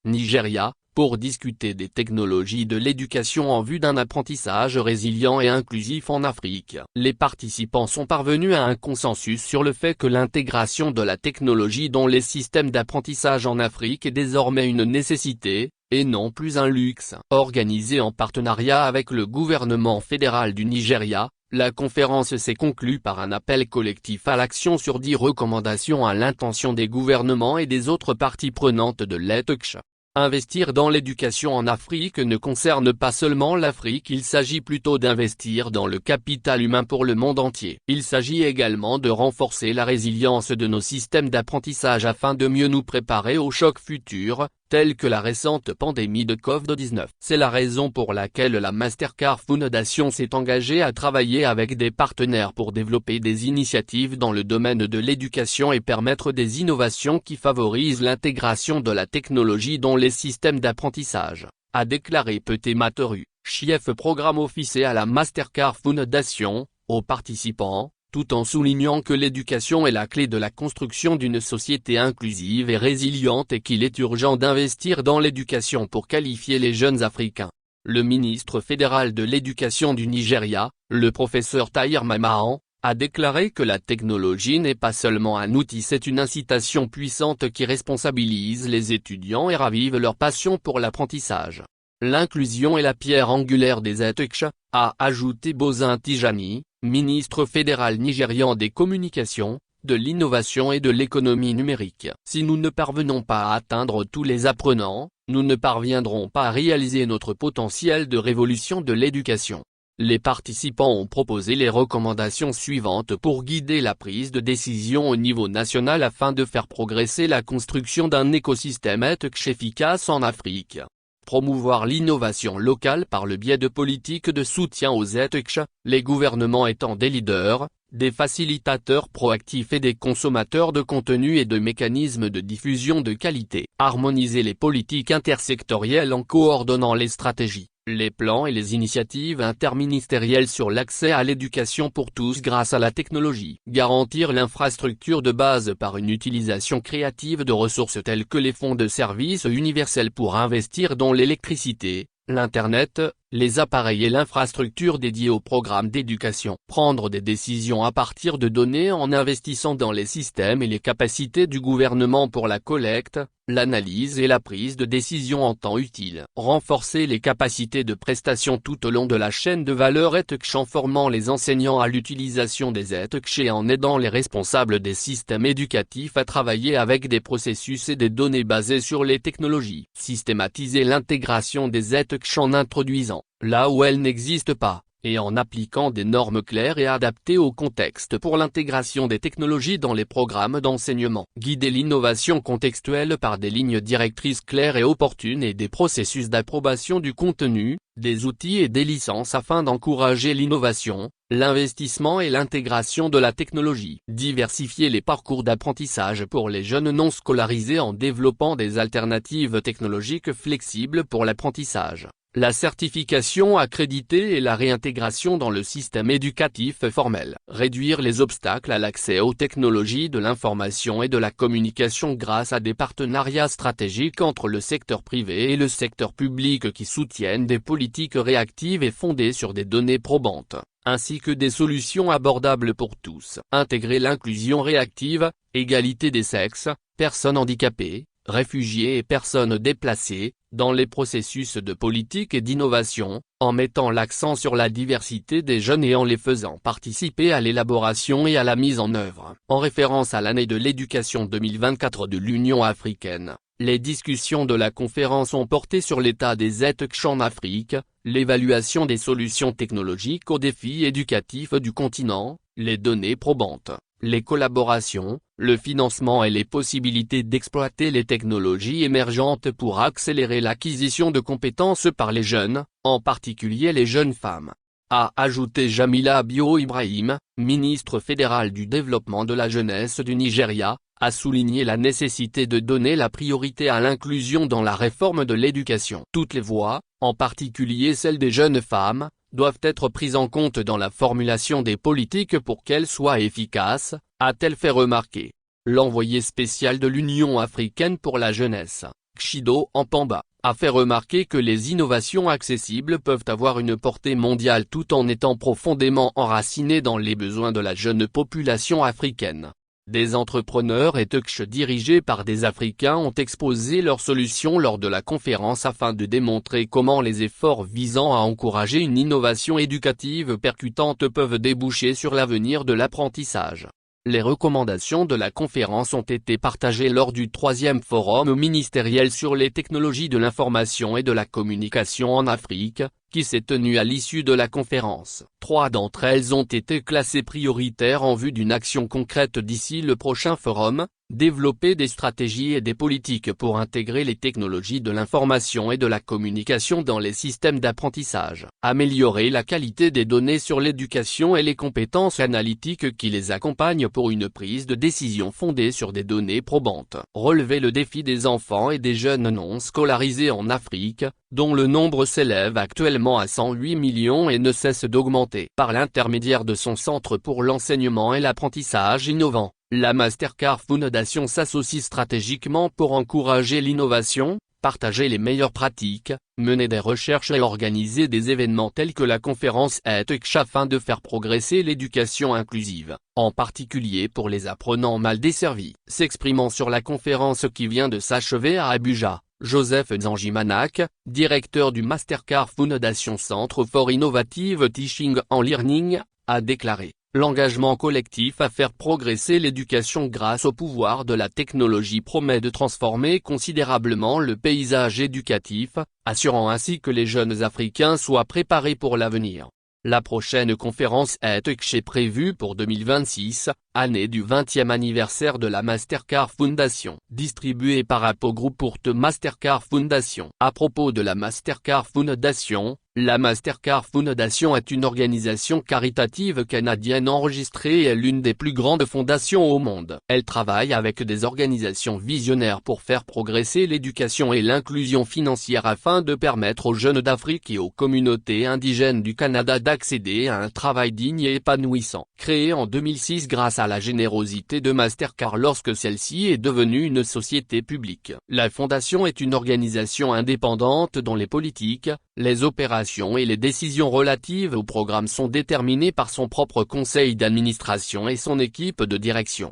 Nigeria, pour discuter des technologies de l'éducation en vue d'un apprentissage résilient et inclusif en Afrique. Les participants sont parvenus à un consensus sur le fait que l'intégration de la technologie dans les systèmes d'apprentissage en Afrique est désormais une nécessité, et non plus un luxe. Organisée en partenariat avec le gouvernement fédéral du Nigeria, la conférence s'est conclue par un appel collectif à l'action sur 10 recommandations à l'intention des gouvernements et des autres parties prenantes de l'ETC. Investir dans l'éducation en Afrique ne concerne pas seulement l'Afrique, il s'agit plutôt d'investir dans le capital humain pour le monde entier. Il s'agit également de renforcer la résilience de nos systèmes d'apprentissage afin de mieux nous préparer aux chocs futurs, tels que la récente pandémie de Covid-19. C'est la raison pour laquelle la Mastercard Foundation s'est engagée à travailler avec des partenaires pour développer des initiatives dans le domaine de l'éducation et permettre des innovations qui favorisent l'intégration de la technologie dans les systèmes d'apprentissage, a déclaré Pete Materu, chef programme officier à la Mastercard Foundation, aux participants, tout en soulignant que l'éducation est la clé de la construction d'une société inclusive et résiliente et qu'il est urgent d'investir dans l'éducation pour qualifier les jeunes Africains. Le ministre fédéral de l'Éducation du Nigeria, le professeur Tahir Mamman, a déclaré que la technologie n'est pas seulement un outil, c'est une incitation puissante qui responsabilise les étudiants et ravive leur passion pour l'apprentissage. L'inclusion est la pierre angulaire des ETC, a ajouté Bozin Tijani, ministre fédéral nigérian des communications, de l'innovation et de l'économie numérique. Si nous ne parvenons pas à atteindre tous les apprenants, nous ne parviendrons pas à réaliser notre potentiel de révolution de l'éducation. Les participants ont proposé les recommandations suivantes pour guider la prise de décision au niveau national afin de faire progresser la construction d'un écosystème ETC efficace en Afrique. Promouvoir l'innovation locale par le biais de politiques de soutien aux ETC, les gouvernements étant des leaders, des facilitateurs proactifs et des consommateurs de contenu et de mécanismes de diffusion de qualité. Harmoniser les politiques intersectorielles en coordonnant les stratégies, les plans et les initiatives interministérielles sur l'accès à l'éducation pour tous grâce à la technologie. Garantir l'infrastructure de base par une utilisation créative de ressources telles que les fonds de services universels pour investir dans l'électricité, l'Internet, les appareils et l'infrastructure dédiée au programme d'éducation. Prendre des décisions à partir de données en investissant dans les systèmes et les capacités du gouvernement pour la collecte, l'analyse et la prise de décision en temps utile. Renforcer les capacités de prestation tout au long de la chaîne de valeur ETC en formant les enseignants à l'utilisation des ETC et en aidant les responsables des systèmes éducatifs à travailler avec des processus et des données basées sur les technologies. Systématiser l'intégration des ETC en introduisant, là où elles n'existent pas, et en appliquant des normes claires et adaptées au contexte pour l'intégration des technologies dans les programmes d'enseignement. Guider l'innovation contextuelle par des lignes directrices claires et opportunes et des processus d'approbation du contenu, des outils et des licences afin d'encourager l'innovation, l'investissement et l'intégration de la technologie. Diversifier les parcours d'apprentissage pour les jeunes non scolarisés en développant des alternatives technologiques flexibles pour l'apprentissage. La certification accréditée et la réintégration dans le système éducatif formel. Réduire les obstacles à l'accès aux technologies de l'information et de la communication grâce à des partenariats stratégiques entre le secteur privé et le secteur public qui soutiennent des politiques réactives et fondées sur des données probantes, ainsi que des solutions abordables pour tous. Intégrer l'inclusion réactive, égalité des sexes, personnes handicapées, réfugiés et personnes déplacées, dans les processus de politique et d'innovation, en mettant l'accent sur la diversité des jeunes et en les faisant participer à l'élaboration et à la mise en œuvre. En référence à l'année de l'éducation 2024 de l'Union africaine, les discussions de la conférence ont porté sur l'état des ETC en Afrique, l'évaluation des solutions technologiques aux défis éducatifs du continent, les données probantes, les collaborations, le financement et les possibilités d'exploiter les technologies émergentes pour accélérer l'acquisition de compétences par les jeunes, en particulier les jeunes femmes. A ajouté Jamila Bio Ibrahim, ministre fédéral du développement de la jeunesse du Nigeria, a souligné la nécessité de donner la priorité à l'inclusion dans la réforme de l'éducation. Toutes les voix, en particulier celles des jeunes femmes, doivent être prises en compte dans la formulation des politiques pour qu'elles soient efficaces, a-t-elle fait remarquer. L'envoyé spécial de l'Union africaine pour la jeunesse, Xido Mpamba a fait remarquer que les innovations accessibles peuvent avoir une portée mondiale tout en étant profondément enracinées dans les besoins de la jeune population africaine. Des entrepreneurs et talks dirigés par des Africains ont exposé leurs solutions lors de la conférence afin de démontrer comment les efforts visant à encourager une innovation éducative percutante peuvent déboucher sur l'avenir de l'apprentissage. Les recommandations de la conférence ont été partagées lors du 3e forum ministériel sur les technologies de l'information et de la communication en Afrique, qui s'est tenu à l'issue de la conférence. 3 d'entre elles ont été classées prioritaires en vue d'une action concrète d'ici le prochain forum: développer des stratégies et des politiques pour intégrer les technologies de l'information et de la communication dans les systèmes d'apprentissage, améliorer la qualité des données sur l'éducation et les compétences analytiques qui les accompagnent pour une prise de décision fondée sur des données probantes, relever le défi des enfants et des jeunes non scolarisés en Afrique, dont le nombre s'élève actuellement à 108 millions et ne cesse d'augmenter. Par l'intermédiaire de son Centre pour l'enseignement et l'apprentissage innovant, la Mastercard Foundation s'associe stratégiquement pour encourager l'innovation, partager les meilleures pratiques, mener des recherches et organiser des événements tels que la conférence EdTech afin de faire progresser l'éducation inclusive, en particulier pour les apprenants mal desservis. S'exprimant sur la conférence qui vient de s'achever à Abuja, Joseph Nzanjimanak, directeur du Mastercard Foundation Centre for Innovative Teaching and Learning, a déclaré: l'engagement collectif à faire progresser l'éducation grâce au pouvoir de la technologie promet de transformer considérablement le paysage éducatif, assurant ainsi que les jeunes Africains soient préparés pour l'avenir. La prochaine conférence EdTech est prévue pour 2026, année du 20e anniversaire de la Mastercard Foundation. Distribuée par Apo Group pour The Mastercard Foundation. À propos de la Mastercard Foundation, la Mastercard Foundation est une organisation caritative canadienne enregistrée et est l'une des plus grandes fondations au monde. Elle travaille avec des organisations visionnaires pour faire progresser l'éducation et l'inclusion financière afin de permettre aux jeunes d'Afrique et aux communautés indigènes du Canada d'accéder à un travail digne et épanouissant. Créée en 2006 grâce à la générosité de Mastercard lorsque celle-ci est devenue une société publique. La fondation est une organisation indépendante dont les politiques, les opérations et les décisions relatives au programme sont déterminées par son propre conseil d'administration et son équipe de direction.